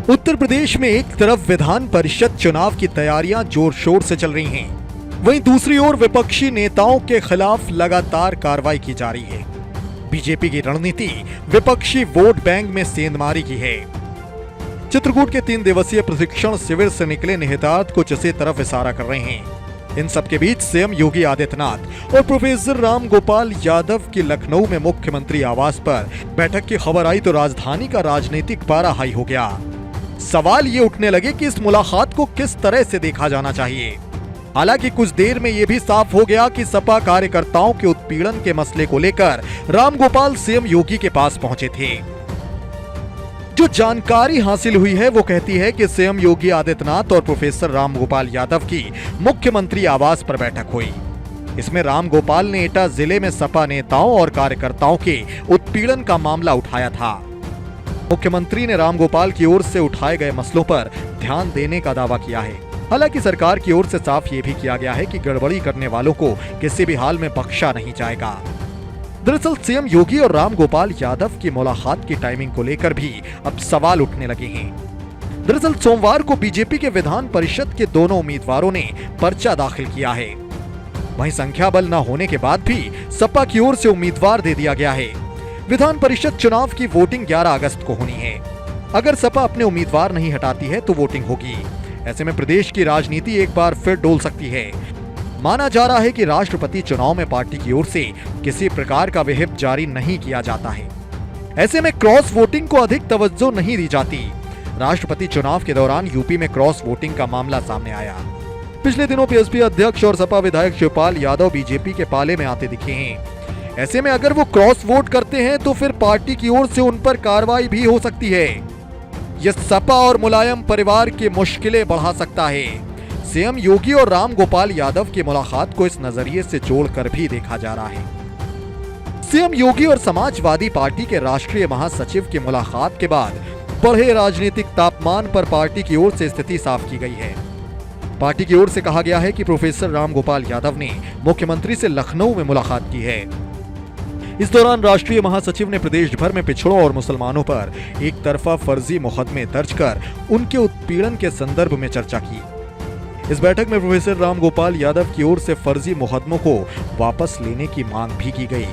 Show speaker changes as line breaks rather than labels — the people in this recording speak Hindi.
उत्तर प्रदेश में एक तरफ विधान परिषद चुनाव की तैयारियां जोर शोर से चल रही हैं, वहीं दूसरी ओर विपक्षी नेताओं के खिलाफ लगातार कार्रवाई की जा रही है। बीजेपी की रणनीति विपक्षी वोट बैंक में सेंधमारी की है। चित्रकूट के 3 दिवसीय प्रशिक्षण शिविर से निकले निहितार्थ कुछ इसी तरफ इशारा कर रहे हैं। इन सबके बीच सीएम योगी आदित्यनाथ और प्रोफेसर राम गोपाल यादव की लखनऊ में मुख्यमंत्री आवास पर बैठक की खबर आई तो राजधानी का राजनीतिक पारा हाई हो गया। सवाल ये उठने लगे कि इस मुलाकात को किस तरह से देखा जाना चाहिए। हालांकि कुछ देर में यह भी साफ हो गया कि सपा कार्यकर्ताओं के उत्पीड़न के मसले को लेकर रामगोपाल सीएम योगी के पास पहुंचे थे। जो जानकारी हासिल हुई है वो कहती है कि सीएम योगी आदित्यनाथ और प्रोफेसर रामगोपाल यादव की मुख्यमंत्री आवास पर बैठक हुई। इसमें रामगोपाल ने एटा जिले में सपा नेताओं और कार्यकर्ताओं के उत्पीड़न का मामला उठाया था। मुख्यमंत्री ने रामगोपाल की ओर से उठाए गए मसलों पर ध्यान देने का दावा किया है। हालांकि सरकार की ओर से साफ ये भी किया गया है कि गड़बड़ी करने वालों को किसी भी हाल में बख्शा नहीं जाएगा। दरअसल सीएम योगी और रामगोपाल यादव की मुलाकात की टाइमिंग को लेकर भी अब सवाल उठने लगे हैं। दरअसल सोमवार को बीजेपी के विधान परिषद के दोनों उम्मीदवारों ने पर्चा दाखिल किया है। वहीं संख्या बल न होने के बाद भी सपा की ओर से उम्मीदवार दे दिया गया है। विधान परिषद चुनाव की वोटिंग 11 अगस्त को होनी है। अगर सपा अपने उम्मीदवार नहीं हटाती है तो वोटिंग होगी। ऐसे में प्रदेश की राजनीति एक बार फिर डोल सकती है। माना जा रहा है कि राष्ट्रपति चुनाव में पार्टी की ओर से किसी प्रकार का विहिप जारी नहीं किया जाता है। ऐसे में क्रॉस वोटिंग को अधिक तवज्जो नहीं दी जाती। राष्ट्रपति चुनाव के दौरान यूपी में क्रॉस वोटिंग का मामला सामने आया। पिछले दिनों पीएसपी अध्यक्ष और सपा विधायक शिवपाल यादव बीजेपी के पाले में आते दिखे हैं। ऐसे में अगर वो क्रॉस वोट करते हैं तो फिर पार्टी की ओर से उन पर कार्रवाई भी हो सकती है। यह सपा और मुलायम परिवार की मुश्किलें बढ़ा सकता है। सीएम योगी और रामगोपाल यादव की मुलाकात को इस नजरिए से जोड़कर भी देखा जा रहा है। सीएम योगी और समाजवादी पार्टी के राष्ट्रीय महासचिव की मुलाकात के बाद बढ़े राजनीतिक तापमान पर पार्टी की ओर से स्थिति साफ की गई है। पार्टी की ओर से कहा गया है कि प्रोफेसर रामगोपाल यादव ने मुख्यमंत्री से लखनऊ में मुलाकात की है। इस दौरान राष्ट्रीय महासचिव ने प्रदेश भर में पिछड़ों और मुसलमानों पर एक तरफा फर्जी मुकदमे दर्ज कर उनके उत्पीड़न के संदर्भ में चर्चा की। इस बैठक में प्रोफेसर रामगोपाल यादव की ओर से फर्जी मुकदमों को वापस लेने की मांग भी की गई।